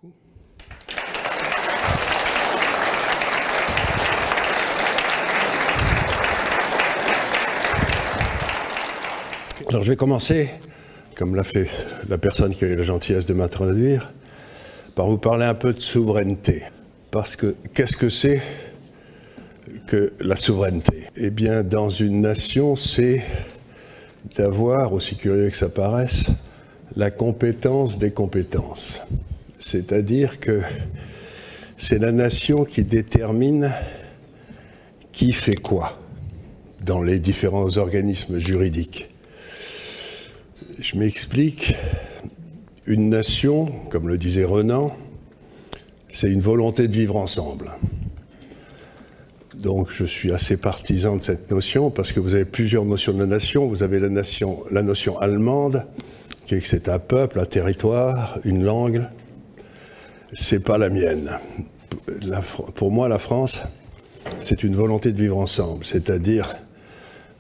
beaucoup. Alors je vais commencer, comme l'a fait la personne qui a eu la gentillesse de m'introduire, par vous parler un peu de souveraineté. Parce que qu'est-ce que c'est que la souveraineté? Eh bien, dans une nation, c'est d'avoir, aussi curieux que ça paraisse, la compétence des compétences. C'est-à-dire que c'est la nation qui détermine qui fait quoi dans les différents organismes juridiques. Je m'explique, une nation, comme le disait Renan, c'est une volonté de vivre ensemble. Donc je suis assez partisan de cette notion parce que vous avez plusieurs notions de nation. Vous avez la notion allemande, qui est que c'est un peuple, un territoire, une langue. C'est pas la mienne. Pour moi, la France, c'est une volonté de vivre ensemble. C'est-à-dire,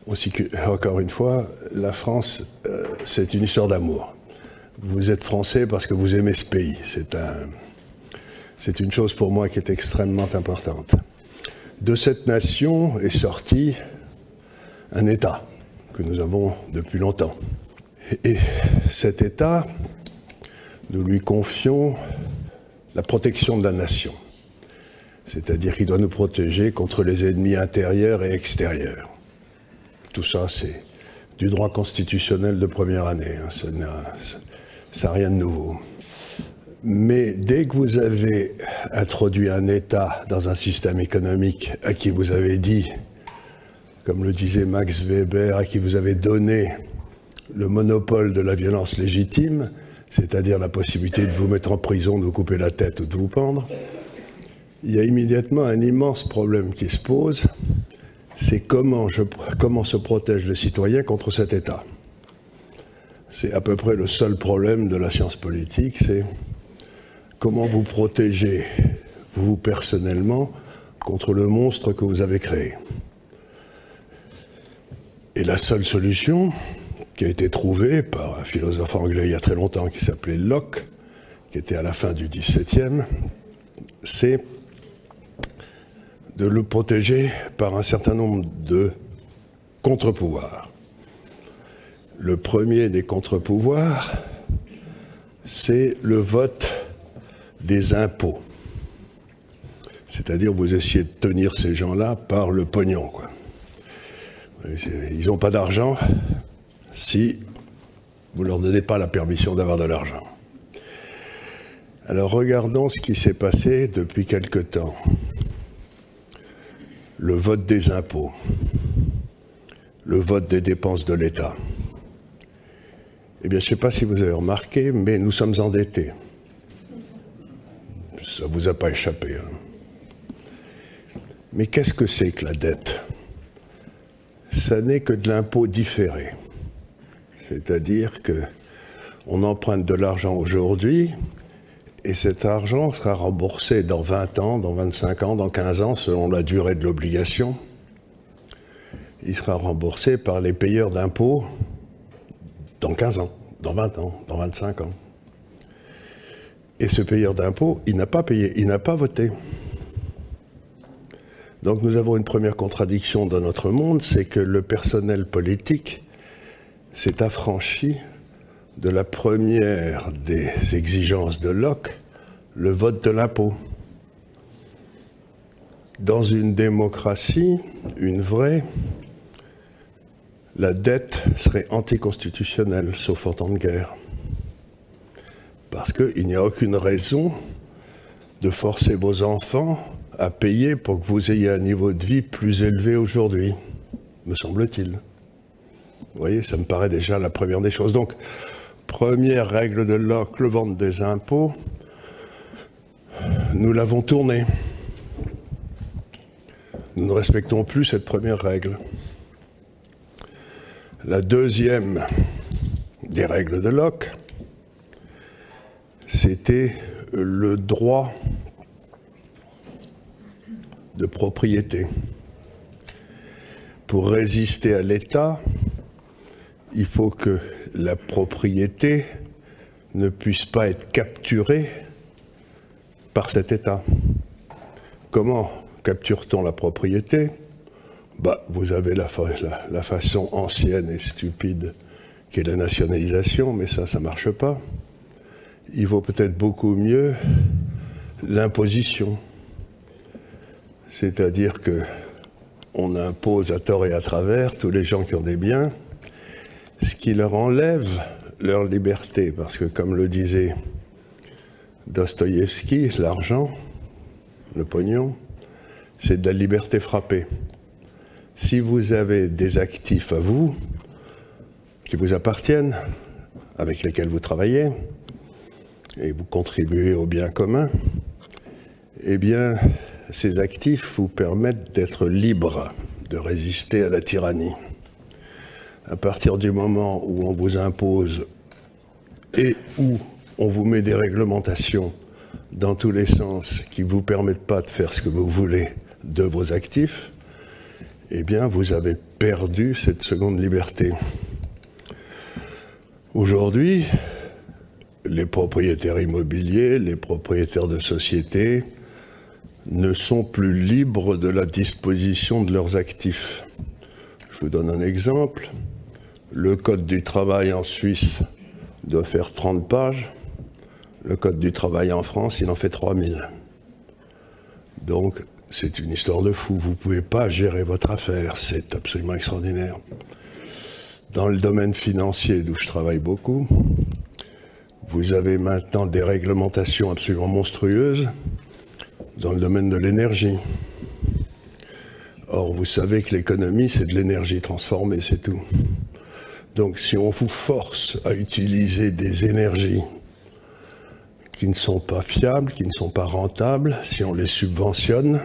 aussi que, encore une fois, la France, c'est une histoire d'amour. Vous êtes français parce que vous aimez ce pays. C'est une chose pour moi qui est extrêmement importante. De cette nation est sorti un État que nous avons depuis longtemps. Et cet État, nous lui confions la protection de la nation. C'est-à-dire qu'il doit nous protéger contre les ennemis intérieurs et extérieurs. Tout ça, c'est du droit constitutionnel de première année. Hein. Ça n'a rien de nouveau. Mais dès que vous avez introduit un État dans un système économique à qui vous avez dit, comme le disait Max Weber, à qui vous avez donné le monopole de la violence légitime, c'est-à-dire la possibilité de vous mettre en prison, de vous couper la tête ou de vous pendre, il y a immédiatement un immense problème qui se pose, c'est comment se protège le citoyen contre cet État. C'est à peu près le seul problème de la science politique, c'est comment vous protégez, vous personnellement, contre le monstre que vous avez créé. Et la seule solution qui a été trouvée par un philosophe anglais il y a très longtemps qui s'appelait Locke, qui était à la fin du XVIIe, c'est de le protéger par un certain nombre de contre-pouvoirs. Le premier des contre-pouvoirs, c'est le vote des impôts. C'est-à-dire vous essayez de tenir ces gens-là par le pognon, quoi. Ils n'ont pas d'argent si vous ne leur donnez pas la permission d'avoir de l'argent. Alors regardons ce qui s'est passé depuis quelque temps. Le vote des impôts, le vote des dépenses de l'État. Eh bien, je ne sais pas si vous avez remarqué, mais nous sommes endettés. Ça ne vous a pas échappé. Hein. Mais qu'est-ce que c'est que la dette? Ça n'est que de l'impôt différé. C'est-à-dire qu'on emprunte de l'argent aujourd'hui et cet argent sera remboursé dans 20 ans, dans 25 ans, dans 15 ans, selon la durée de l'obligation. Il sera remboursé par les payeurs d'impôts dans 15 ans, dans 20 ans, dans 25 ans. Et ce payeur d'impôts, il n'a pas payé, il n'a pas voté. Donc nous avons une première contradiction dans notre monde, c'est que le personnel politique s'est affranchi de la première des exigences de Locke, le vote de l'impôt. Dans une démocratie, une vraie, la dette serait anticonstitutionnelle, sauf en temps de guerre. Parce qu'il n'y a aucune raison de forcer vos enfants à payer pour que vous ayez un niveau de vie plus élevé aujourd'hui, me semble-t-il. Vous voyez, ça me paraît déjà la première des choses. Donc, première règle de Locke, le vote des impôts, nous l'avons tournée. Nous ne respectons plus cette première règle. La deuxième des règles de Locke, c'était le droit de propriété. Pour résister à l'État, il faut que la propriété ne puisse pas être capturée par cet État. Comment capture-t-on la propriété? Vous avez la façon ancienne et stupide qui est la nationalisation, mais ça ne marche pas. Il vaut peut-être beaucoup mieux l'imposition. C'est-à-dire qu'on impose à tort et à travers tous les gens qui ont des biens, ce qui leur enlève leur liberté. Parce que, comme le disait Dostoïevski, l'argent, le pognon, c'est de la liberté frappée. Si vous avez des actifs à vous, qui vous appartiennent, avec lesquels vous travaillez, et vous contribuez au bien commun, eh bien, ces actifs vous permettent d'être libre, de résister à la tyrannie. À partir du moment où on vous impose et où on vous met des réglementations dans tous les sens qui ne vous permettent pas de faire ce que vous voulez de vos actifs, eh bien, vous avez perdu cette seconde liberté. Aujourd'hui, les propriétaires immobiliers, les propriétaires de sociétés ne sont plus libres de la disposition de leurs actifs. Je vous donne un exemple. Le Code du travail en Suisse doit faire 30 pages. Le Code du travail en France, il en fait 3000. Donc, c'est une histoire de fou. Vous ne pouvez pas gérer votre affaire. C'est absolument extraordinaire. Dans le domaine financier, d'où je travaille beaucoup, vous avez maintenant des réglementations absolument monstrueuses dans le domaine de l'énergie. Or, vous savez que l'économie, c'est de l'énergie transformée, c'est tout. Donc, si on vous force à utiliser des énergies qui ne sont pas fiables, qui ne sont pas rentables, si on les subventionne,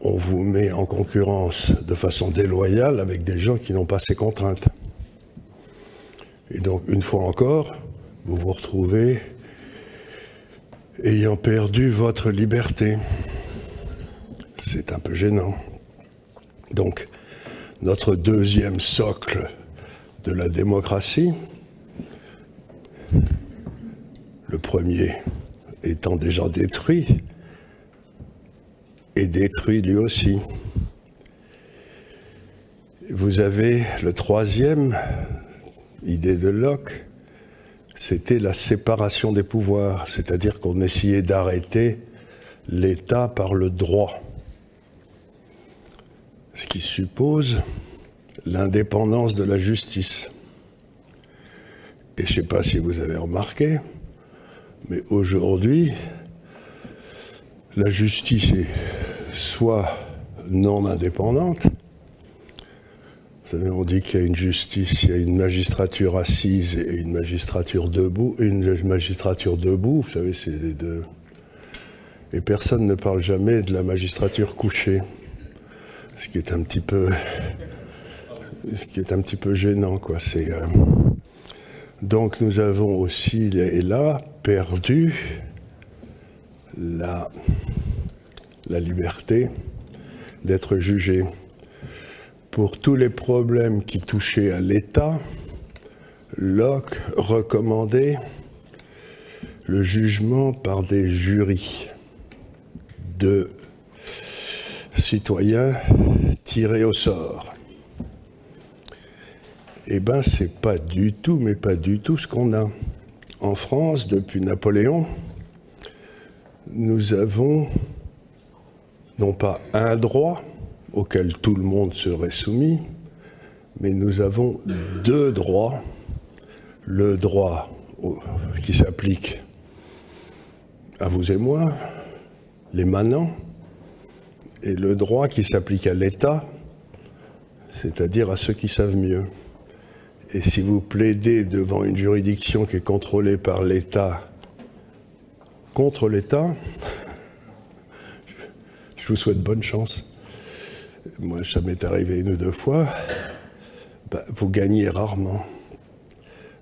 on vous met en concurrence de façon déloyale avec des gens qui n'ont pas ces contraintes. Et donc, une fois encore, vous vous retrouvez ayant perdu votre liberté. C'est un peu gênant. Donc, notre deuxième socle de la démocratie, le premier étant déjà détruit, est détruit lui aussi. Vous avez le troisième idée de Locke, c'était la séparation des pouvoirs, c'est-à-dire qu'on essayait d'arrêter l'État par le droit, ce qui suppose l'indépendance de la justice. Et je ne sais pas si vous avez remarqué, mais aujourd'hui, la justice est soit non indépendante. Vous savez, on dit qu'il y a une justice, il y a une magistrature assise et une magistrature debout. Et une magistrature debout, vous savez, c'est les deux. Et personne ne parle jamais de la magistrature couchée, ce qui est un petit peu gênant, quoi. Donc nous avons aussi, et là, perdu la liberté d'être jugé. Pour tous les problèmes qui touchaient à l'État, Locke recommandait le jugement par des jurys de citoyens tirés au sort. Eh bien, c'est pas du tout, mais pas du tout ce qu'on a. En France, depuis Napoléon, nous avons non pas un droit auquel tout le monde serait soumis, mais nous avons deux droits. Le droit qui s'applique à vous et moi, les manants, et le droit qui s'applique à l'État, c'est-à-dire à ceux qui savent mieux. Et si vous plaidez devant une juridiction qui est contrôlée par l'État contre l'État, je vous souhaite bonne chance. Moi, ça m'est arrivé une ou deux fois. Vous gagnez rarement.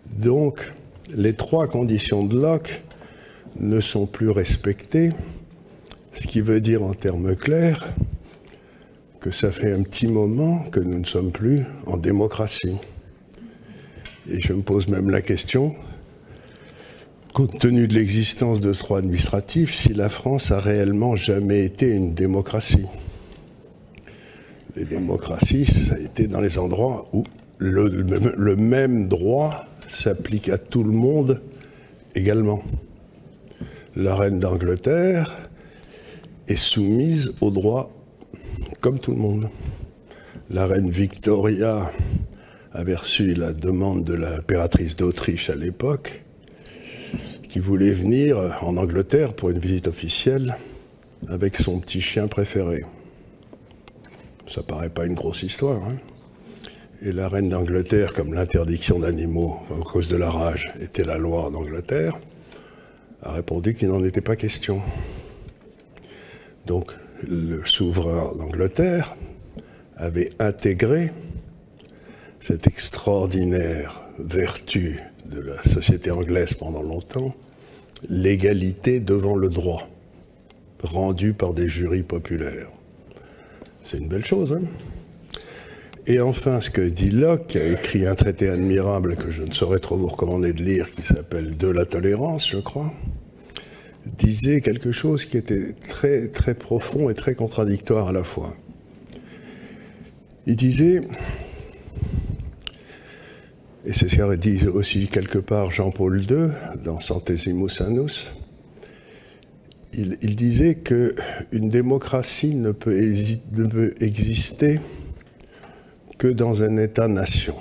Donc, les trois conditions de Locke ne sont plus respectées, ce qui veut dire en termes clairs que ça fait un petit moment que nous ne sommes plus en démocratie. Et je me pose même la question, compte tenu de l'existence de droits administratifs, si la France a réellement jamais été une démocratie. Les démocraties, ça a été dans les endroits où le même droit s'applique à tout le monde également. La reine d'Angleterre est soumise au droit comme tout le monde. La reine Victoria avait reçu la demande de l'impératrice d'Autriche à l'époque, qui voulait venir en Angleterre pour une visite officielle avec son petit chien préféré. Ça paraît pas une grosse histoire, hein. Et la reine d'Angleterre, comme l'interdiction d'animaux à cause de la rage était la loi en Angleterre, a répondu qu'il n'en était pas question. Donc le souverain d'Angleterre avait intégré cette extraordinaire vertu de la société anglaise pendant longtemps, l'égalité devant le droit, rendue par des jurys populaires. C'est une belle chose, hein? Et enfin, ce que dit Locke, qui a écrit un traité admirable que je ne saurais trop vous recommander de lire, qui s'appelle « De la tolérance », je crois, disait quelque chose qui était très, très profond et très contradictoire à la fois. Il disait, et c'est ce qu'a dit aussi quelque part Jean-Paul II dans Centesimus Annus, il disait qu'une démocratie ne peut exister que dans un État-nation.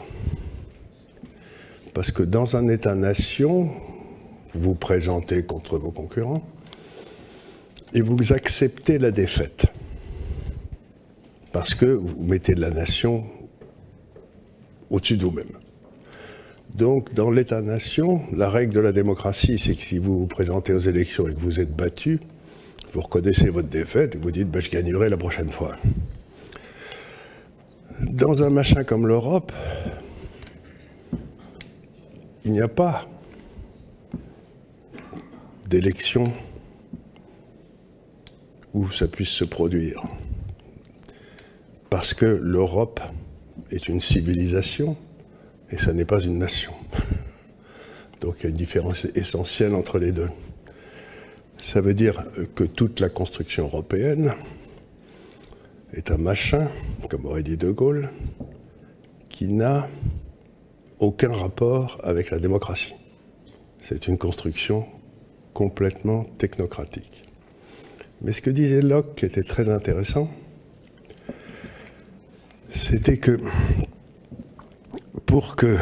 Parce que dans un État-nation, vous vous présentez contre vos concurrents et vous acceptez la défaite. Parce que vous mettez la nation au-dessus de vous-même. Donc, dans l'État-nation, la règle de la démocratie, c'est que si vous vous présentez aux élections et que vous êtes battu, vous reconnaissez votre défaite et vous dites ben, « je gagnerai la prochaine fois ». Dans un machin comme l'Europe, il n'y a pas d'élection où ça puisse se produire. Parce que l'Europe est une civilisation et ça n'est pas une nation. Donc il y a une différence essentielle entre les deux. Ça veut dire que toute la construction européenne est un machin, comme aurait dit De Gaulle, qui n'a aucun rapport avec la démocratie. C'est une construction complètement technocratique. Mais ce que disait Locke, qui était très intéressant, c'était que pour qu'une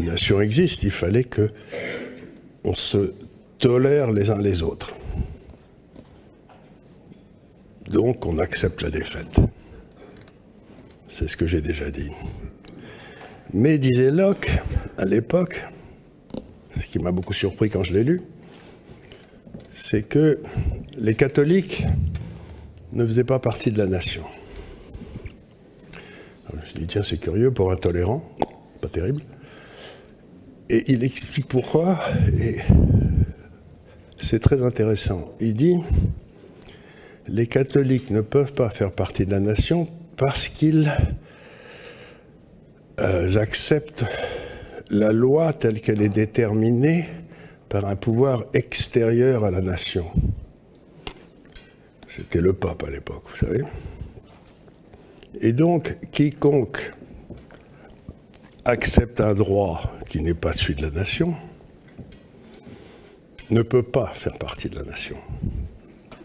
nation existe, il fallait qu'on se tolère les uns les autres. Donc on accepte la défaite. C'est ce que j'ai déjà dit. Mais, disait Locke, à l'époque, ce qui m'a beaucoup surpris quand je l'ai lu, c'est que les catholiques ne faisaient pas partie de la nation. Alors, je me suis dit, tiens, c'est curieux pour un tolérant, pas terrible. Et il explique pourquoi, et c'est très intéressant. Il dit, les catholiques ne peuvent pas faire partie de la nation parce qu'ils acceptent la loi telle qu'elle est déterminée par un pouvoir extérieur à la nation. C'était le pape à l'époque, vous savez. Et donc, quiconque accepte un droit qui n'est pas celui de la nation ne peut pas faire partie de la nation.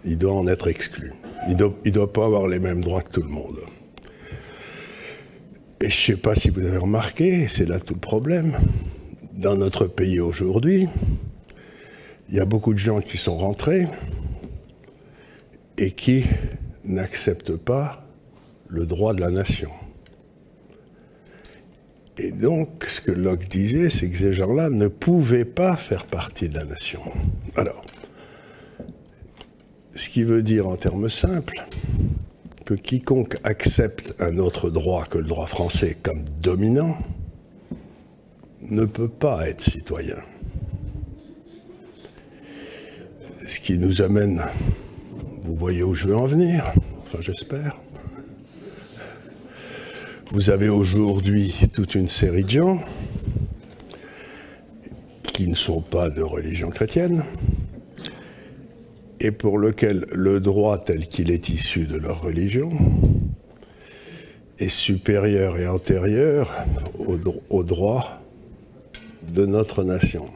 Il doit en être exclu. Il doit pas avoir les mêmes droits que tout le monde. Et je ne sais pas si vous avez remarqué, c'est là tout le problème, dans notre pays aujourd'hui, il y a beaucoup de gens qui sont rentrés et qui n'acceptent pas le droit de la nation. Et donc, ce que Locke disait, c'est que ces gens-là ne pouvaient pas faire partie de la nation. Alors, ce qui veut dire en termes simples que quiconque accepte un autre droit que le droit français comme dominant ne peut pas être citoyen. Ce qui nous amène, vous voyez où je veux en venir, enfin j'espère. Vous avez aujourd'hui toute une série de gens qui ne sont pas de religion chrétienne, et pour lesquels le droit tel qu'il est issu de leur religion est supérieur et antérieur au droit de notre nation.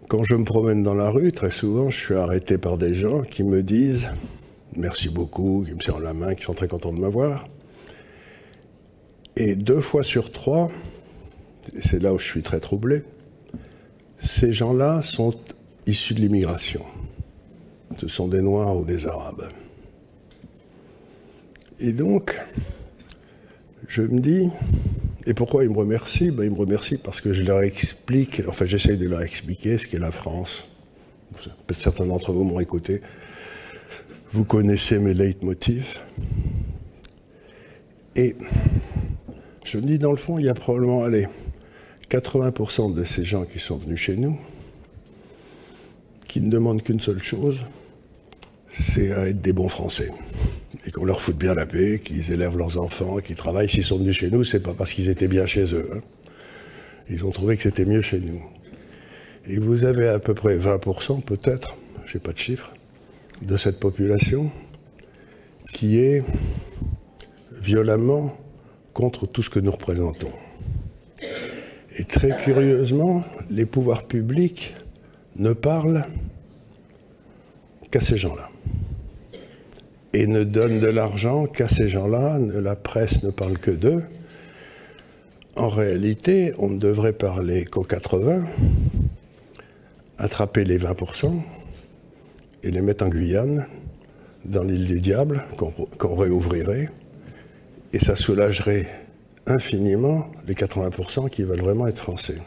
Quand je me promène dans la rue, très souvent, je suis arrêté par des gens qui me disent « merci beaucoup », qui me serrent la main, qui sont très contents de me voir. Et 2 fois sur 3, c'est là où je suis très troublé, ces gens-là sont issus de l'immigration. Ce sont des Noirs ou des Arabes. Et donc, je me dis, et pourquoi ils me remercient? Ils me remercient parce que je leur explique, enfin j'essaye de leur expliquer ce qu'est la France. Peut-être certains d'entre vous m'ont écouté. Vous connaissez mes leitmotifs. Et je me dis, dans le fond, il y a probablement, allez, 80% de ces gens qui sont venus chez nous, qui ne demandent qu'une seule chose, c'est à être des bons Français. Et qu'on leur foute bien la paix, qu'ils élèvent leurs enfants, qu'ils travaillent. S'ils sont venus chez nous, c'est pas parce qu'ils étaient bien chez eux. Hein. Ils ont trouvé que c'était mieux chez nous. Et vous avez à peu près 20%, peut-être, je n'ai pas de chiffre, de cette population qui est violemment contre tout ce que nous représentons. Et très curieusement, les pouvoirs publics ne parlent qu'à ces gens-là. Et ne donnent de l'argent qu'à ces gens-là, la presse ne parle que d'eux. En réalité, on ne devrait parler qu'aux 80, attraper les 20% et les mettre en Guyane, dans l'île du Diable, qu'on réouvrirait, et ça soulagerait infiniment les 80% qui veulent vraiment être français.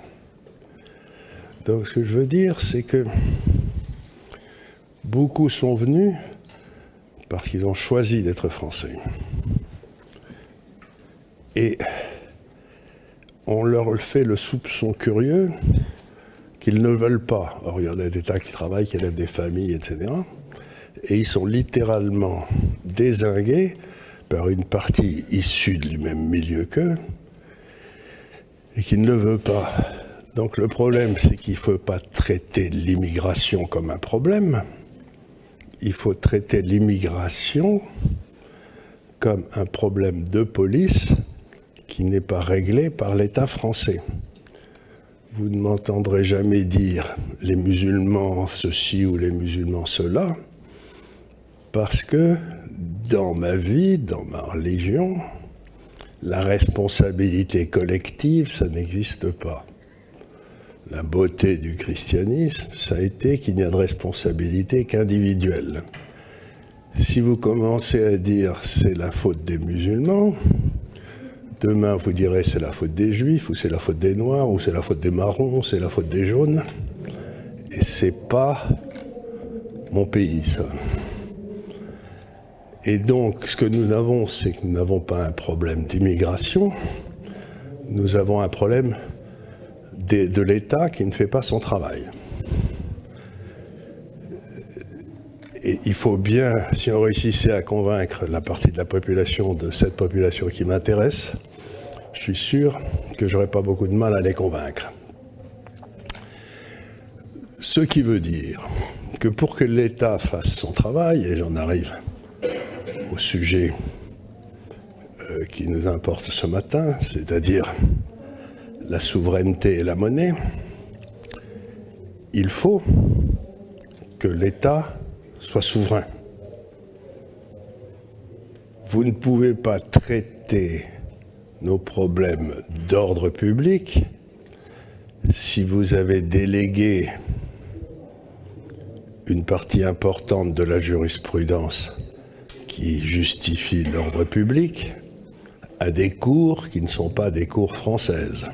Donc ce que je veux dire, c'est que beaucoup sont venus parce qu'ils ont choisi d'être français. Et on leur fait le soupçon curieux qu'ils ne veulent pas. Or, il y en a des tas qui travaillent, qui élèvent des familles, etc. Et ils sont littéralement dézingués par une partie issue du même milieu qu'eux et qui ne le veut pas. Donc le problème, c'est qu'il ne faut pas traiter l'immigration comme un problème. Il faut traiter l'immigration comme un problème de police qui n'est pas réglé par l'État français. Vous ne m'entendrez jamais dire les musulmans ceci ou les musulmans cela, parce que dans ma vie, dans ma religion, la responsabilité collective, ça n'existe pas. La beauté du christianisme, ça a été qu'il n'y a de responsabilité qu'individuelle. Si vous commencez à dire c'est la faute des musulmans, demain vous direz c'est la faute des juifs, ou c'est la faute des noirs, ou c'est la faute des marrons, c'est la faute des jaunes. Et c'est pas mon pays, ça. Et donc, ce que nous avons, c'est que nous n'avons pas un problème d'immigration, nous avons un problème de l'État qui ne fait pas son travail. Et il faut bien, si on réussissait à convaincre la partie de la population, de cette population qui m'intéresse, je suis sûr que j'aurais pas beaucoup de mal à les convaincre. Ce qui veut dire que pour que l'État fasse son travail, et j'en arrive au sujet qui nous importe ce matin, c'est-à-dire la souveraineté et la monnaie, il faut que l'État soit souverain. Vous ne pouvez pas traiter nos problèmes d'ordre public si vous avez délégué une partie importante de la jurisprudence qui justifie l'ordre public à des cours qui ne sont pas des cours françaises,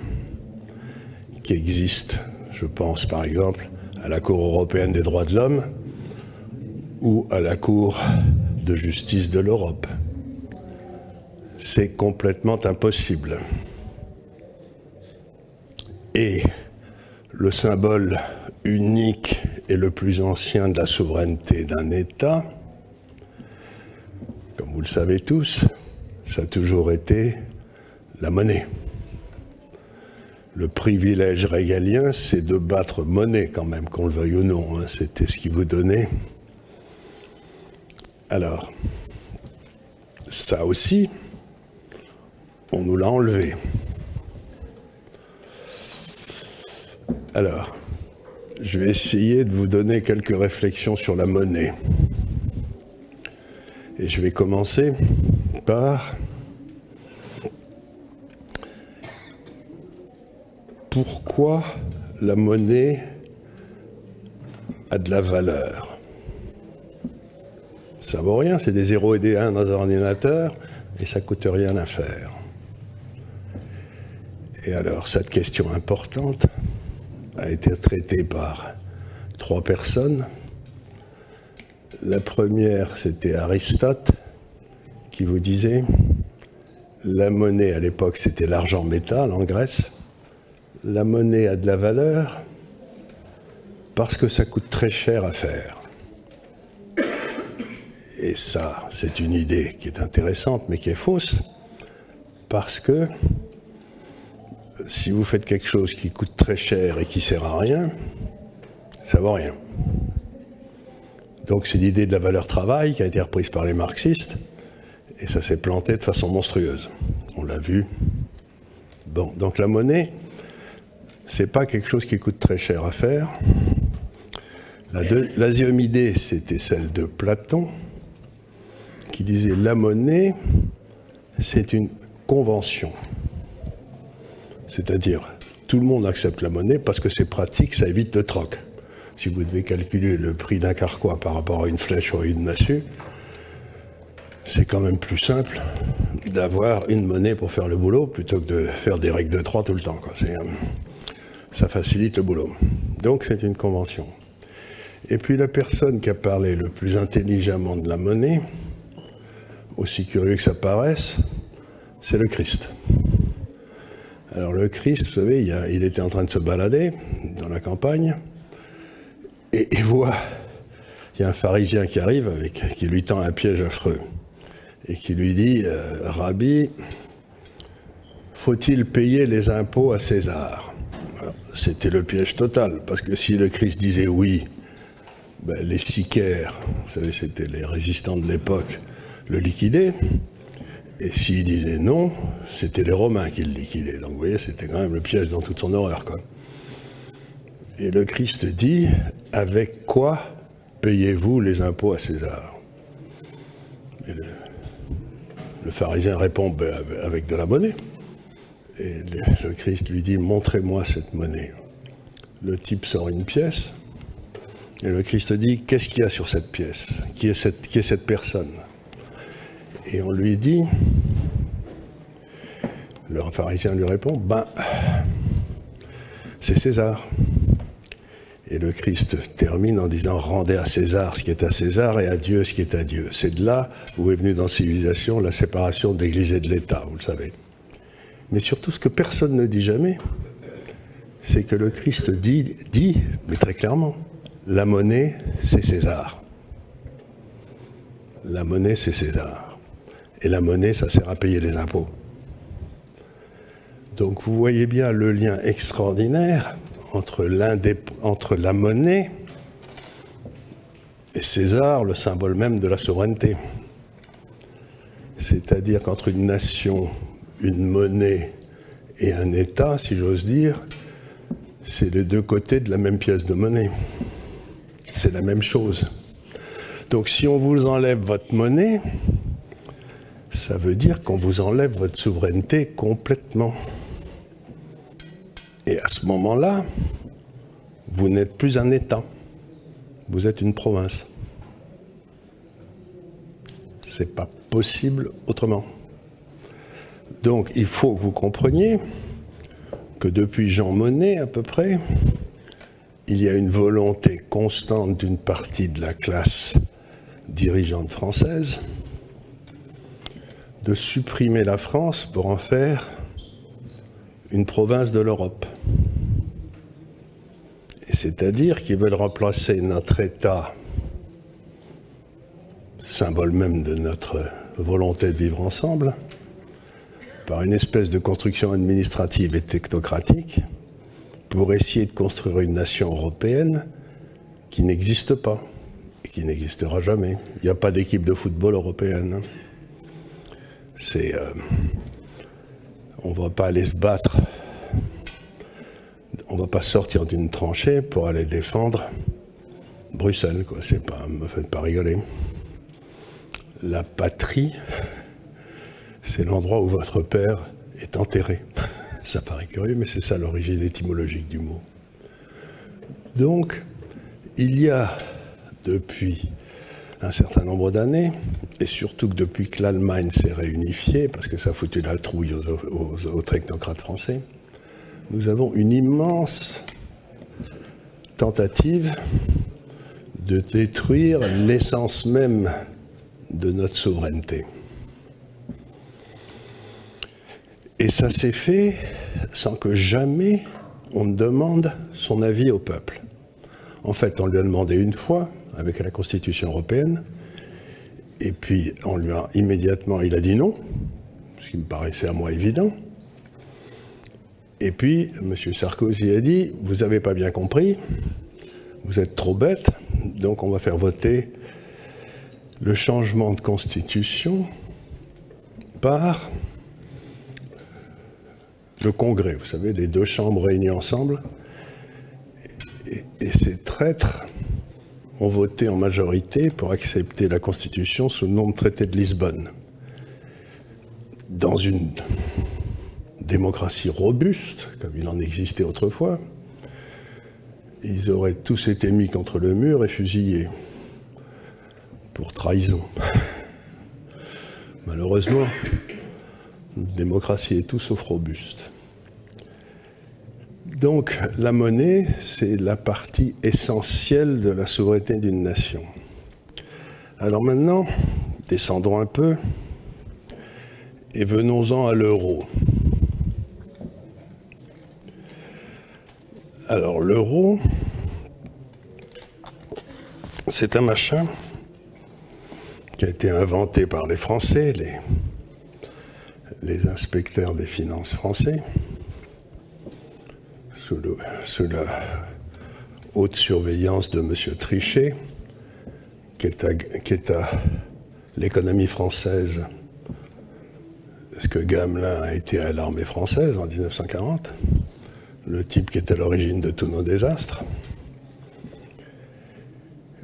qui existent, je pense par exemple à la Cour européenne des droits de l'homme ou à la Cour de justice de l'Europe. C'est complètement impossible. Et le symbole unique et le plus ancien de la souveraineté d'un État, comme vous le savez tous, ça a toujours été la monnaie. Le privilège régalien, c'est de battre monnaie quand même, qu'on le veuille ou non, hein. C'était ce qui vous donnait. Alors, ça aussi, on nous l'a enlevé. Alors, je vais essayer de vous donner quelques réflexions sur la monnaie. Et je vais commencer par pourquoi la monnaie a de la valeur. Ça vaut rien, c'est des 0 et des 1 dans un ordinateur et ça coûte rien à faire. Et alors, cette question importante a été traitée par 3 personnes. La première, c'était Aristote, qui vous disait la monnaie à l'époque, c'était l'argent métal en Grèce. La monnaie a de la valeur parce que ça coûte très cher à faire. Et ça, c'est une idée qui est intéressante, mais qui est fausse, parce que si vous faites quelque chose qui coûte très cher et qui ne sert à rien, ça ne vaut rien. Donc c'est l'idée de la valeur travail qui a été reprise par les marxistes, et ça s'est planté de façon monstrueuse. On l'a vu. Bon, donc la monnaie, c'est pas quelque chose qui coûte très cher à faire. La deuxième idée, c'était celle de Platon, qui disait la monnaie, c'est une convention. C'est-à-dire, tout le monde accepte la monnaie parce que c'est pratique, ça évite le troc. Si vous devez calculer le prix d'un carquois par rapport à une flèche ou à une massue, c'est quand même plus simple d'avoir une monnaie pour faire le boulot plutôt que de faire des règles de 3 tout le temps, quoi. Ça facilite le boulot. Donc c'est une convention. Et puis la personne qui a parlé le plus intelligemment de la monnaie, aussi curieux que ça paraisse, c'est le Christ. Alors le Christ, vous savez, il était en train de se balader dans la campagne, et il voit, il y a un pharisien qui arrive, qui lui tend un piège affreux, et qui lui dit, Rabbi, faut-il payer les impôts à César? C'était le piège total, parce que si le Christ disait oui, ben, les sicaires, vous savez, c'était les résistants de l'époque, le liquidaient, et s'il disait non, c'était les Romains qui le liquidaient. Donc vous voyez, c'était quand même le piège dans toute son horreur, quoi. Et le Christ dit, avec quoi payez-vous les impôts à César? Et le pharisien répond, ben, avec de la monnaie. Et le Christ lui dit, montrez-moi cette monnaie. Le type sort une pièce, et le Christ dit, qu'est-ce qu'il y a sur cette pièce? Qui est cette personne? Et on lui dit, le pharisien lui répond, ben, c'est César. Et le Christ termine en disant, rendez à César ce qui est à César et à Dieu ce qui est à Dieu. C'est de là où est venue dans la civilisation la séparation de l'Église et de l'État, vous le savez. Mais surtout, ce que personne ne dit jamais, c'est que le Christ dit, mais très clairement, la monnaie, c'est César. La monnaie, c'est César. Et la monnaie, ça sert à payer les impôts. Donc vous voyez bien le lien extraordinaire entre la monnaie et César, le symbole même de la souveraineté. C'est-à-dire qu'entre une nation, une monnaie et un État, si j'ose dire, c'est les deux côtés de la même pièce de monnaie. C'est la même chose. Donc si on vous enlève votre monnaie, ça veut dire qu'on vous enlève votre souveraineté complètement. Et à ce moment-là, vous n'êtes plus un État, vous êtes une province. C'est pas possible autrement. Donc il faut que vous compreniez que depuis Jean Monnet à peu près, il y a une volonté constante d'une partie de la classe dirigeante française de supprimer la France pour en faire une province de l'Europe. C'est-à-dire qu'ils veulent remplacer notre État, symbole même de notre volonté de vivre ensemble, par une espèce de construction administrative et technocratique pour essayer de construire une nation européenne qui n'existe pas et qui n'existera jamais. Il n'y a pas d'équipe de football européenne. On ne va pas aller se battre, on ne va pas sortir d'une tranchée pour aller défendre Bruxelles, quoi. C'est pas, me faites pas rigoler. La patrie, c'est l'endroit où votre père est enterré. Ça paraît curieux, mais c'est ça l'origine étymologique du mot. Donc, il y a depuis un certain nombre d'années, et surtout que depuis que l'Allemagne s'est réunifiée, parce que ça a foutu la trouille aux technocrates français, nous avons une immense tentative de détruire l'essence même de notre souveraineté. Et ça s'est fait sans que jamais on ne demande son avis au peuple. En fait, on lui a demandé une fois, avec la Constitution européenne, et puis on lui a immédiatement, il a dit non, ce qui me paraissait à moi évident. Et puis, M. Sarkozy a dit, vous n'avez pas bien compris, vous êtes trop bête, donc on va faire voter le changement de Constitution par le Congrès. Vous savez, les deux chambres réunies ensemble. Et ces traîtres ont voté en majorité pour accepter la Constitution sous le nom de traité de Lisbonne. Dans une démocratie robuste, comme il en existait autrefois, ils auraient tous été mis contre le mur et fusillés pour trahison. Malheureusement, notre démocratie est tout sauf robuste. Donc, la monnaie, c'est la partie essentielle de la souveraineté d'une nation. Alors maintenant, descendons un peu et venons-en à l'euro. Alors, l'euro, c'est un machin qui a été inventé par les Français, les inspecteurs des finances français, sous la haute surveillance de M. Trichet, qui est à l'économie française, ce que Gamelin a été à l'armée française en 1940, le type qui est à l'origine de tous nos désastres,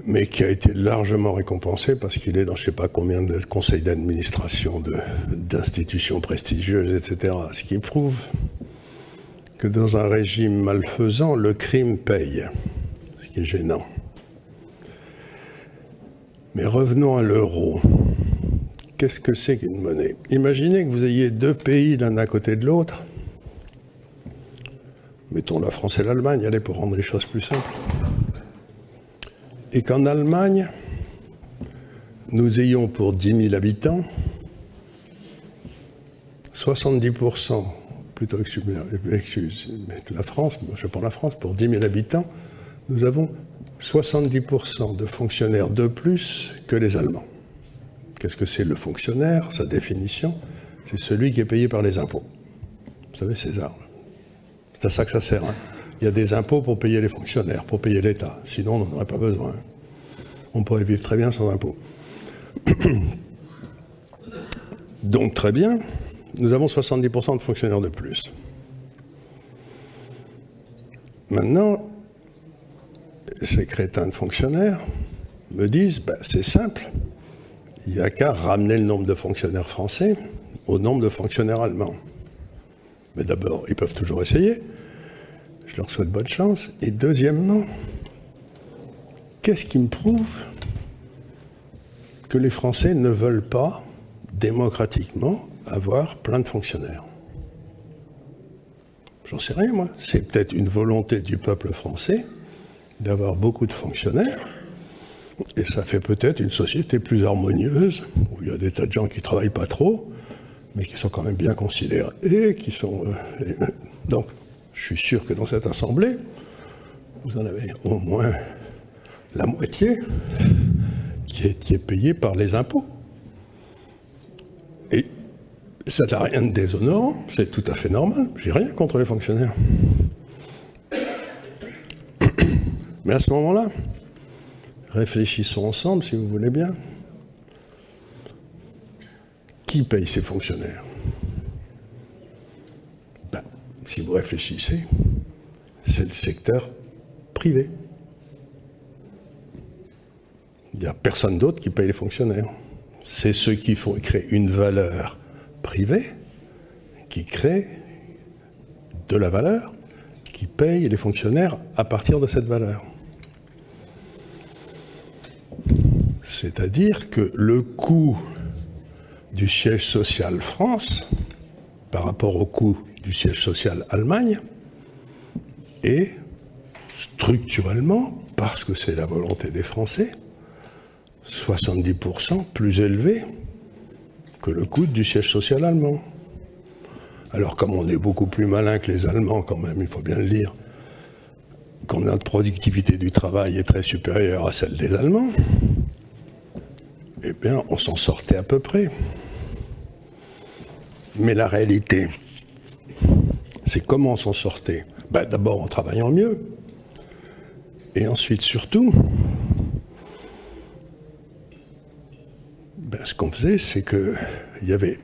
mais qui a été largement récompensé parce qu'il est dans je ne sais pas combien de conseils d'administration d'institutions prestigieuses, etc. Ce qui prouve que dans un régime malfaisant, le crime paye, ce qui est gênant. Mais revenons à l'euro. Qu'est-ce que c'est qu'une monnaie? Imaginez que vous ayez deux pays l'un à côté de l'autre. Mettons la France et l'Allemagne, allez, pour rendre les choses plus simples. Et qu'en Allemagne, nous ayons pour 10 000 habitants 70%, plutôt que la France, je prends la France, pour 10 000 habitants, nous avons 70% de fonctionnaires de plus que les Allemands. Qu'est-ce que c'est le fonctionnaire? Sa définition, c'est celui qui est payé par les impôts. Vous savez, César, c'est à ça que ça sert. Hein. Il y a des impôts pour payer les fonctionnaires, pour payer l'État. Sinon, on n'en aurait pas besoin. On pourrait vivre très bien sans impôts. Donc, très bien. Nous avons 70% de fonctionnaires de plus. Maintenant, ces crétins de fonctionnaires me disent, ben, c'est simple, il n'y a qu'à ramener le nombre de fonctionnaires français au nombre de fonctionnaires allemands. Mais d'abord, ils peuvent toujours essayer. Je leur souhaite bonne chance. Et deuxièmement, qu'est-ce qui me prouve que les Français ne veulent pas, démocratiquement, avoir plein de fonctionnaires? J'en sais rien, moi. C'est peut-être une volonté du peuple français d'avoir beaucoup de fonctionnaires, et ça fait peut-être une société plus harmonieuse, où il y a des tas de gens qui ne travaillent pas trop, mais qui sont quand même bien considérés, et qui sont... Donc, je suis sûr que dans cette assemblée, vous en avez au moins la moitié qui est payée par les impôts. Et Ça n'a rien de déshonorant, c'est tout à fait normal. J'ai rien contre les fonctionnaires. Mais à ce moment-là, réfléchissons ensemble, si vous voulez bien. Qui paye ces fonctionnaires? Ben, si vous réfléchissez, c'est le secteur privé. Il n'y a personne d'autre qui paye les fonctionnaires. C'est ceux qui font créer une valeur privée, qui créent de la valeur, qui payent les fonctionnaires à partir de cette valeur. C'est-à-dire que le coût du siège social France par rapport au coût du siège social Allemagne est structurellement, parce que c'est la volonté des Français, 70% plus élevé que le coût du siège social allemand. Alors comme on est beaucoup plus malin que les Allemands quand même, il faut bien le dire, quand notre productivité du travail est très supérieure à celle des Allemands, eh bien on s'en sortait à peu près. Mais la réalité, c'est comment on s'en sortait? Ben, d'abord en travaillant mieux, et ensuite surtout, ben, ce qu'on faisait, c'est qu'il y avait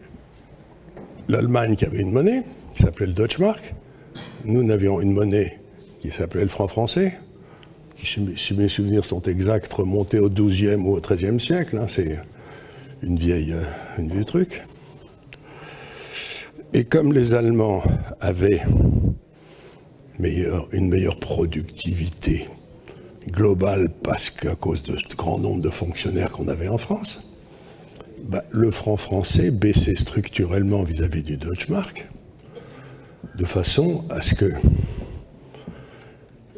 l'Allemagne qui avait une monnaie qui s'appelait le Deutschmark. Nous avions une monnaie qui s'appelait le franc français, qui, si mes souvenirs sont exacts, remontait au XIIe ou au XIIIe siècle. Hein, c'est une vieille truc. Et comme les Allemands avaient une meilleure productivité globale, parce qu'à cause de ce grand nombre de fonctionnaires qu'on avait en France, bah, le franc français baissait structurellement vis-à-vis du Deutschmark, de façon à ce que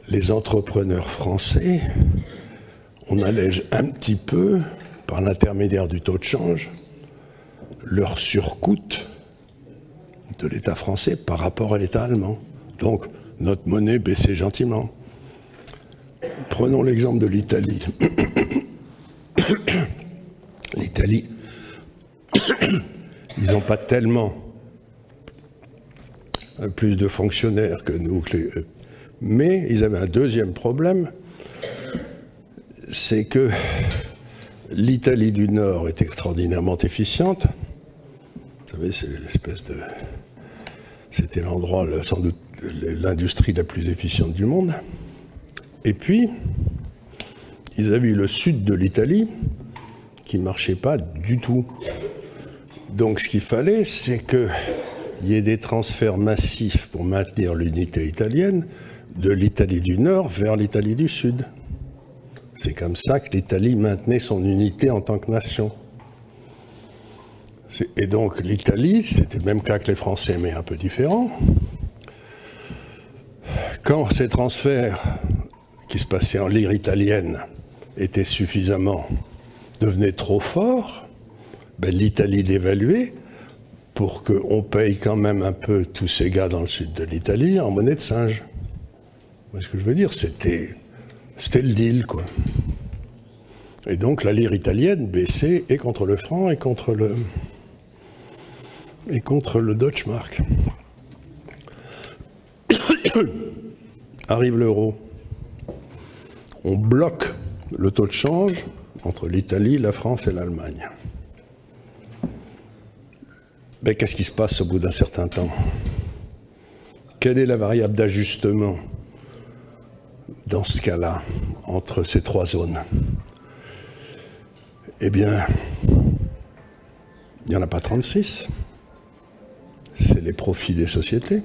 les entrepreneurs français, on allège un petit peu, par l'intermédiaire du taux de change, leur surcoût de l'État français par rapport à l'État allemand. Donc, notre monnaie baissait gentiment. Prenons l'exemple de l'Italie. L'Italie, ils n'ont pas tellement plus de fonctionnaires que nous, mais ils avaient un deuxième problème, c'est que l'Italie du Nord est extraordinairement efficiente. Vous savez, c'est l'espèce de... C'était l'endroit, sans doute, l'industrie la plus efficiente du monde. Et puis, ils avaient eu le sud de l'Italie qui ne marchait pas du tout. Donc, ce qu'il fallait, c'est qu'il y ait des transferts massifs pour maintenir l'unité italienne de l'Italie du Nord vers l'Italie du Sud. C'est comme ça que l'Italie maintenait son unité en tant que nation. Et donc l'Italie, c'était le même cas que les Français, mais un peu différent. Quand ces transferts qui se passaient en lire italienne étaient devenaient trop forts, ben, l'Italie dévaluait pour qu'on paye quand même un peu tous ces gars dans le sud de l'Italie en monnaie de singe. Vous voyez ce que je veux dire? C'était le deal, quoi. Et donc la lire italienne baissait et contre le franc et contre le Deutschmark. Arrive l'euro. On bloque le taux de change entre l'Italie, la France et l'Allemagne. Mais qu'est-ce qui se passe au bout d'un certain temps? Quelle est la variable d'ajustement dans ce cas-là, entre ces trois zones? Eh bien, il n'y en a pas 36. C'est les profits des sociétés,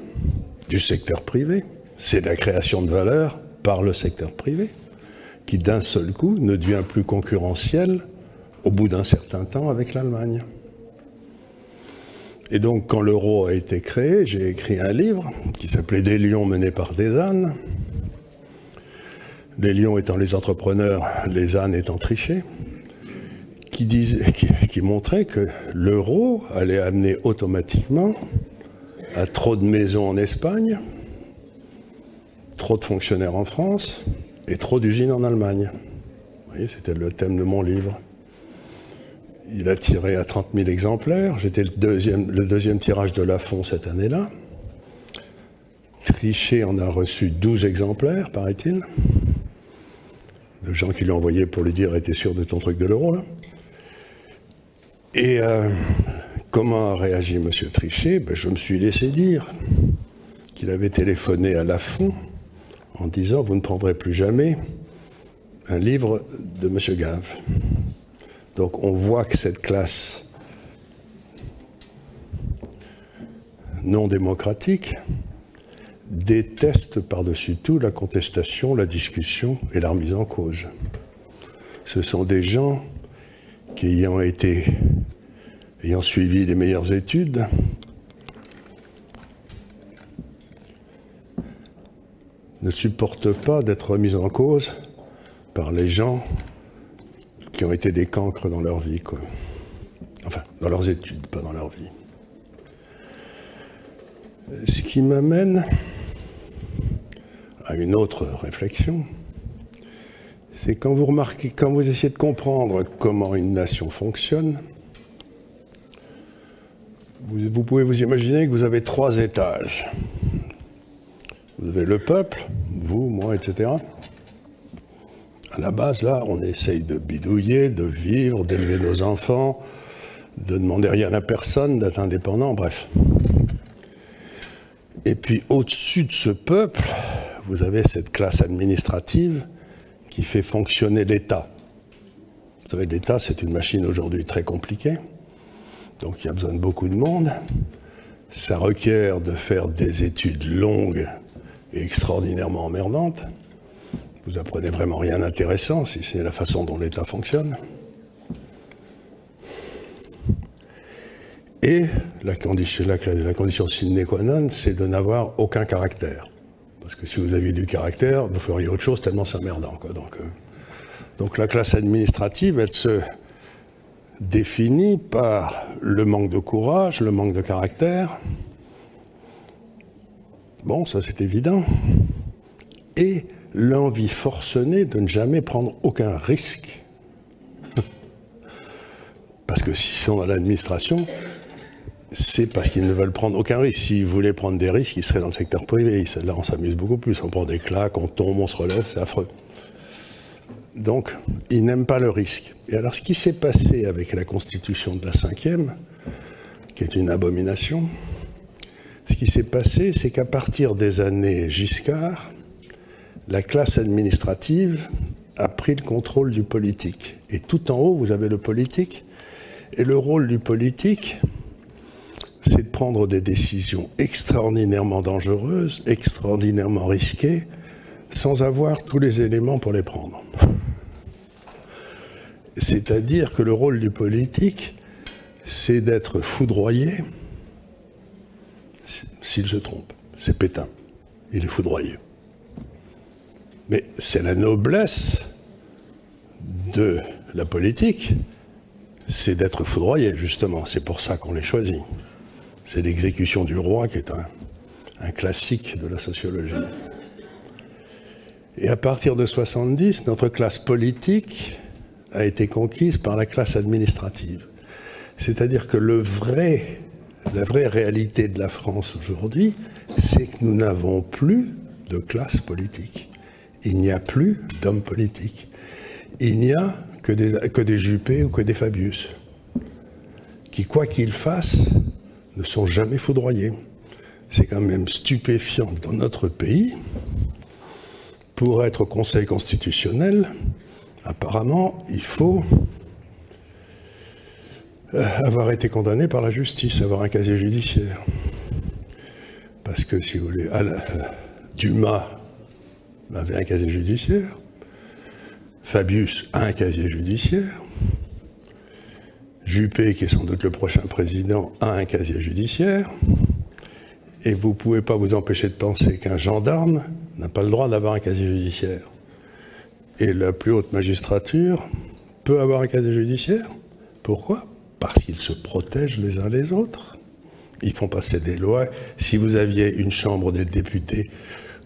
du secteur privé. C'est la création de valeur par le secteur privé, qui d'un seul coup ne devient plus concurrentiel au bout d'un certain temps avec l'Allemagne. Et donc, quand l'euro a été créé, j'ai écrit un livre qui s'appelait « Des lions menés par des ânes ». Les lions étant les entrepreneurs, les ânes étant trichés, qui montrait que l'euro allait amener automatiquement à trop de maisons en Espagne, trop de fonctionnaires en France et trop d'usines en Allemagne. Vous voyez, c'était le thème de mon livre. Il a tiré à 30 000 exemplaires. J'étais le deuxième tirage de Lafon cette année-là. Trichet en a reçu 12 exemplaires, paraît-il. De gens qui lui ont envoyé pour lui dire « T'es sûr de ton truc de l'euro » là. Et comment a réagi M. Trichet? Ben, je me suis laissé dire qu'il avait téléphoné à Lafon en disant « Vous ne prendrez plus jamais un livre de M. Gave ». Donc on voit que cette classe non démocratique déteste par-dessus tout la contestation, la discussion et la remise en cause. Ce sont des gens qui, ayant suivi les meilleures études, ne supportent pas d'être remis en cause par les gens qui ont été des cancres dans leur vie, quoi. Enfin, dans leurs études, pas dans leur vie. Ce qui m'amène à une autre réflexion, c'est quand vous remarquez, quand vous essayez de comprendre comment une nation fonctionne, vous pouvez vous imaginer que vous avez 3 étages. Vous avez le peuple, vous, moi, etc. À la base, là, on essaye de bidouiller, de vivre, d'élever nos enfants, de demander rien à personne, d'être indépendant, bref. Et puis, au-dessus de ce peuple, vous avez cette classe administrative qui fait fonctionner l'État. Vous savez, l'État, c'est une machine aujourd'hui très compliquée. Donc, il y a besoin de beaucoup de monde. Ça requiert de faire des études longues et extraordinairement emmerdantes. Vous apprenez vraiment rien d'intéressant si c'est la façon dont l'État fonctionne. Et la condition sine qua non, c'est de n'avoir aucun caractère. Parce que si vous aviez du caractère, vous feriez autre chose tellement c'est emmerdant, quoi. Donc la classe administrative, elle se définit par le manque de courage, le manque de caractère. Bon, ça c'est évident. Et l'envie forcenée de ne jamais prendre aucun risque. Parce que s'ils sont dans l'administration, c'est parce qu'ils ne veulent prendre aucun risque. S'ils voulaient prendre des risques, ils seraient dans le secteur privé. Là, on s'amuse beaucoup plus. On prend des claques, on tombe, on se relève, c'est affreux. Donc, ils n'aiment pas le risque. Et alors, ce qui s'est passé avec la constitution de la 5e, qui est une abomination, ce qui s'est passé, c'est qu'à partir des années Giscard, la classe administrative a pris le contrôle du politique. Et tout en haut, vous avez le politique. Et le rôle du politique, c'est de prendre des décisions extraordinairement dangereuses, extraordinairement risquées, sans avoir tous les éléments pour les prendre. C'est-à-dire que le rôle du politique, c'est d'être foudroyé s'il se trompe. C'est Pétain. Il est foudroyé. Mais c'est la noblesse de la politique, c'est d'être foudroyé, justement. C'est pour ça qu'on les choisit. C'est l'exécution du roi qui est un classique de la sociologie. Et à partir de 70, notre classe politique a été conquise par la classe administrative. C'est-à-dire que la vraie réalité de la France aujourd'hui, c'est que nous n'avons plus de classe politique. Il n'y a plus d'hommes politiques. Il n'y a que des Juppé ou que des Fabius, qui, quoi qu'ils fassent, ne sont jamais foudroyés. C'est quand même stupéfiant dans notre pays. Pour être au Conseil constitutionnel, apparemment, il faut avoir été condamné par la justice, avoir un casier judiciaire. Parce que, si vous voulez, Dumas avait un casier judiciaire, Fabius a un casier judiciaire, Juppé, qui est sans doute le prochain président, a un casier judiciaire, et vous ne pouvez pas vous empêcher de penser qu'un gendarme n'a pas le droit d'avoir un casier judiciaire. Et la plus haute magistrature peut avoir un casier judiciaire. Pourquoi? Parce qu'ils se protègent les uns les autres. Ils font passer des lois. Si vous aviez une chambre des députés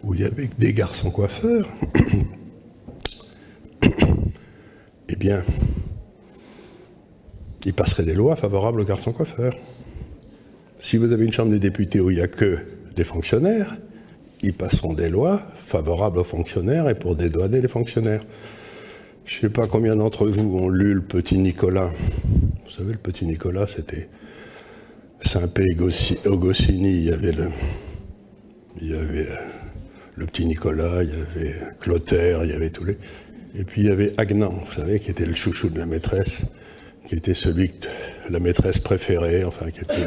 où il y avait des garçons coiffeurs, eh bien, ils passeraient des lois favorables aux garçons coiffeurs. Si vous avez une chambre des députés où il n'y a que des fonctionnaires, ils passeront des lois favorables aux fonctionnaires et pour dédouaner les fonctionnaires. Je ne sais pas combien d'entre vous ont lu le Petit Nicolas. Vous savez, le Petit Nicolas, c'était Saint-Pé et Goscinny. Il y avait le Petit Nicolas, il y avait Clotaire, il y avait tous les... Et puis il y avait Agnan, vous savez, qui était le chouchou de la maîtresse, qui était la maîtresse préférée, enfin, qui était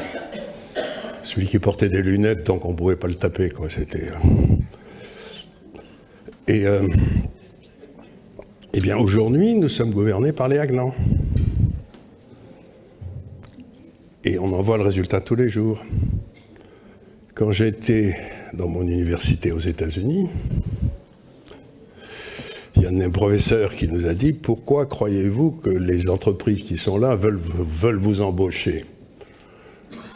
celui qui portait des lunettes, donc on ne pouvait pas le taper, quoi. C'était... Eh bien, aujourd'hui, nous sommes gouvernés par les Agnans. Et on en voit le résultat tous les jours. Quand j'étais dans mon université aux États-Unis, il y a un professeur qui nous a dit « Pourquoi croyez-vous que les entreprises qui sont là veulent vous embaucher ?»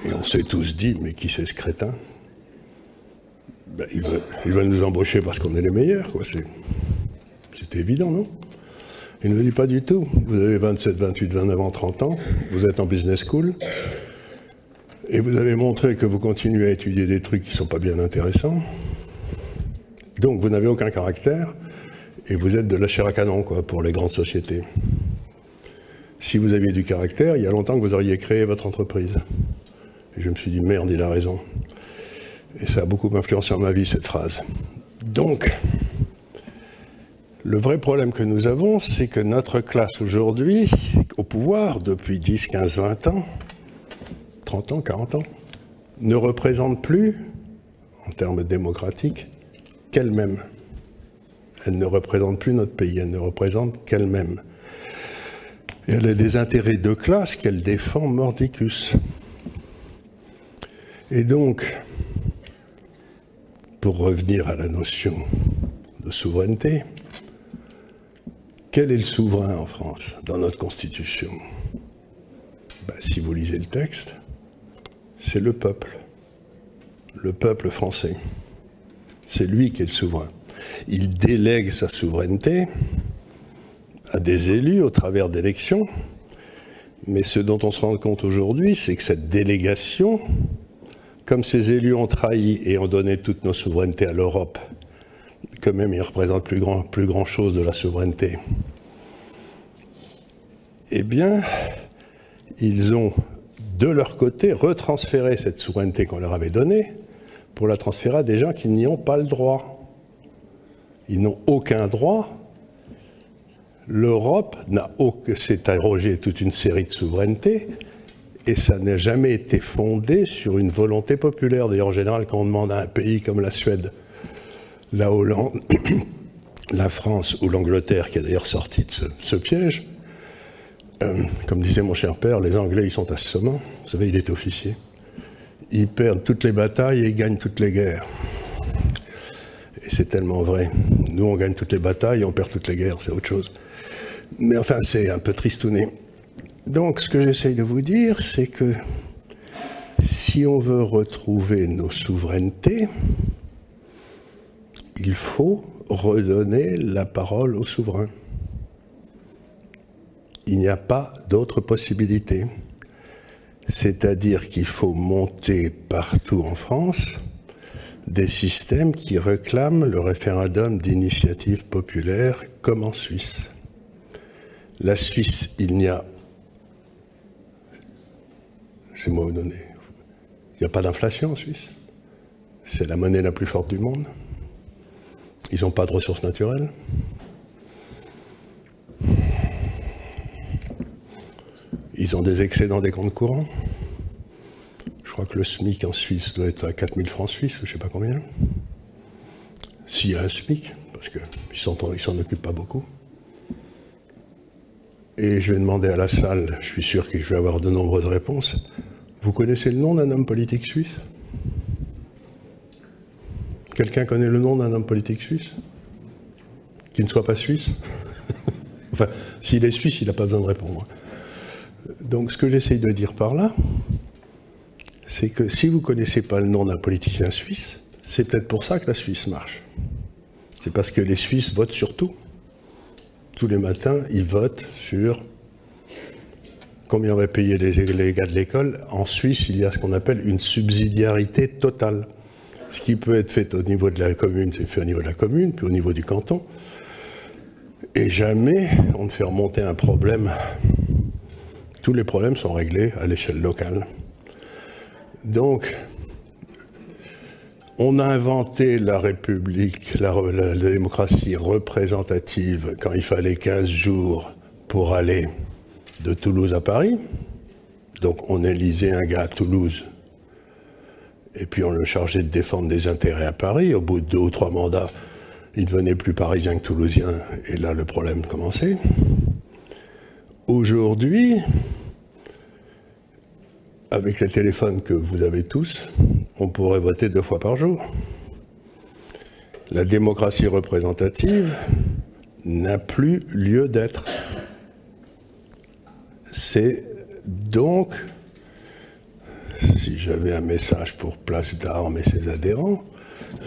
Et on s'est tous dit « Mais qui c'est ce crétin ?» Ben, ils veulent nous embaucher parce qu'on est les meilleurs, quoi. C'est évident, non? Il ne nous dit pas du tout. Vous avez 27, 28, 29 ans, 30 ans, vous êtes en business school, et vous avez montré que vous continuez à étudier des trucs qui ne sont pas bien intéressants. Donc vous n'avez aucun caractère, et vous êtes de la chair à canon, quoi, pour les grandes sociétés. Si vous aviez du caractère, il y a longtemps que vous auriez créé votre entreprise. Et je me suis dit, merde, il a raison. Et ça a beaucoup influencé ma vie, cette phrase. Donc, le vrai problème que nous avons, c'est que notre classe aujourd'hui, au pouvoir depuis 10, 15, 20 ans, 30 ans, 40 ans, ne représente plus, en termes démocratiques, qu'elle-même. Elle ne représente plus notre pays, elle ne représente qu'elle-même. Et elle a des intérêts de classe qu'elle défend mordicus. Et donc, pour revenir à la notion de souveraineté, quel est le souverain en France, dans notre Constitution? Ben, si vous lisez le texte, c'est le peuple français. C'est lui qui est le souverain. Il délègue sa souveraineté à des élus au travers d'élections, mais ce dont on se rend compte aujourd'hui, c'est que cette délégation, comme ces élus ont trahi et ont donné toutes nos souverainetés à l'Europe, quand même ils ne représentent plus grand chose de la souveraineté, eh bien, ils ont, de leur côté, retransféré cette souveraineté qu'on leur avait donnée pour la transférer à des gens qui n'y ont pas le droit. Ils n'ont aucun droit. L'Europe s'est arrogée toute une série de souverainetés et ça n'a jamais été fondé sur une volonté populaire. D'ailleurs, en général, quand on demande à un pays comme la Suède, la Hollande, la France ou l'Angleterre, qui est d'ailleurs sortie de ce piège, comme disait mon cher père, les Anglais, ils sont assommants. Vous savez, il est officier. Ils perdent toutes les batailles et ils gagnent toutes les guerres. Et c'est tellement vrai. Nous, on gagne toutes les batailles et on perd toutes les guerres, c'est autre chose. Mais enfin, c'est un peu tristouné. Donc, ce que j'essaye de vous dire, c'est que si on veut retrouver nos souverainetés, il faut redonner la parole aux souverains. Il n'y a pas d'autre possibilité. C'est-à-dire qu'il faut monter partout en France des systèmes qui réclament le référendum d'initiative populaire, comme en Suisse. La Suisse, il n'y a... C'est moi vous donner. Il n'y a pas d'inflation en Suisse. C'est la monnaie la plus forte du monde. Ils n'ont pas de ressources naturelles. Ils ont des excédents des comptes courants. Je crois que le SMIC en Suisse doit être à 4000 francs suisses, je ne sais pas combien. S'il y a un SMIC, parce qu'ils ne s'en occupent pas beaucoup. Et je vais demander à la salle, je suis sûr que je vais avoir de nombreuses réponses. Vous connaissez le nom d'un homme politique suisse? Quelqu'un connaît le nom d'un homme politique suisse? Qui ne soit pas suisse? Enfin, s'il est suisse, il n'a pas besoin de répondre. Donc ce que j'essaye de dire par là, c'est que si vous ne connaissez pas le nom d'un politicien suisse, c'est peut-être pour ça que la Suisse marche. C'est parce que les Suisses votent sur tout. Tous les matins, ils votent sur combien on va payer les gars de l'école. En Suisse, il y a ce qu'on appelle une subsidiarité totale. Ce qui peut être fait au niveau de la commune, c'est fait au niveau de la commune, puis au niveau du canton. Et jamais on ne fait remonter un problème. Tous les problèmes sont réglés à l'échelle locale. Donc, on a inventé la République, la démocratie représentative quand il fallait 15 jours pour aller de Toulouse à Paris. Donc on élisait un gars à Toulouse et puis on le chargeait de défendre des intérêts à Paris. Au bout de 2 ou 3 mandats, il devenait plus parisien que toulousien et là le problème commençait. Aujourd'hui, avec les téléphones que vous avez tous, on pourrait voter 2 fois par jour. La démocratie représentative n'a plus lieu d'être. C'est donc, si j'avais un message pour Place d'Armes et ses adhérents,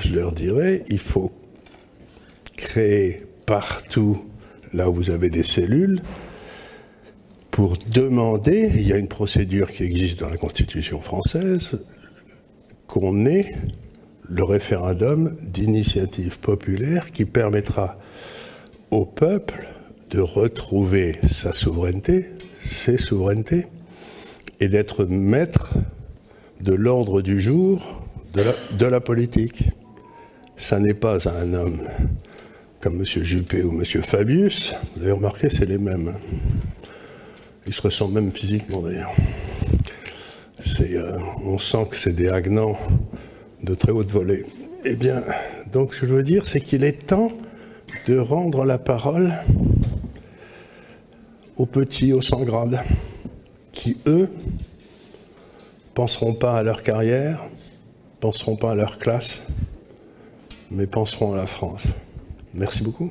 je leur dirais, il faut créer partout, là où vous avez des cellules, pour demander, il y a une procédure qui existe dans la Constitution française, qu'on ait le référendum d'initiative populaire qui permettra au peuple de retrouver sa souveraineté, ses souverainetés, et d'être maître de l'ordre du jour de la politique. Ça n'est pas un homme comme M. Juppé ou M. Fabius. Vous avez remarqué, c'est les mêmes. Ils se ressemblent même physiquement d'ailleurs. On sent que c'est des haguenants de très haute volée. Eh bien, donc ce que je veux dire, c'est qu'il est temps de rendre la parole aux petits, aux sans grades, qui, eux, penseront pas à leur carrière, penseront pas à leur classe, mais penseront à la France. Merci beaucoup.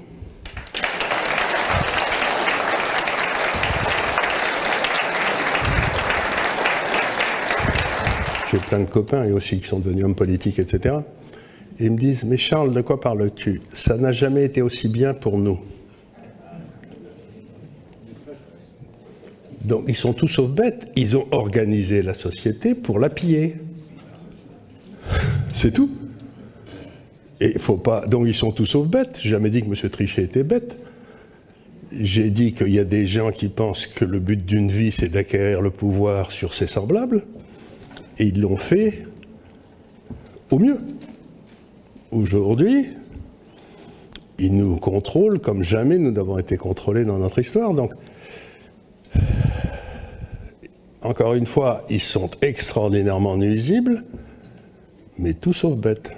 J'ai plein de copains et aussi qui sont devenus hommes politiques, etc. Et ils me disent, mais Charles, de quoi parles-tu? Ça n'a jamais été aussi bien pour nous. Donc ils sont tous sauf bêtes. Ils ont organisé la société pour la piller. C'est tout. Et il faut pas. Donc ils sont tous sauf bêtes. J'ai jamais dit que M. Trichet était bête. J'ai dit qu'il y a des gens qui pensent que le but d'une vie, c'est d'acquérir le pouvoir sur ses semblables. Et ils l'ont fait au mieux. Aujourd'hui, ils nous contrôlent comme jamais nous n'avons été contrôlés dans notre histoire. Donc, encore une fois, ils sont extraordinairement nuisibles, mais tout sauf bêtes.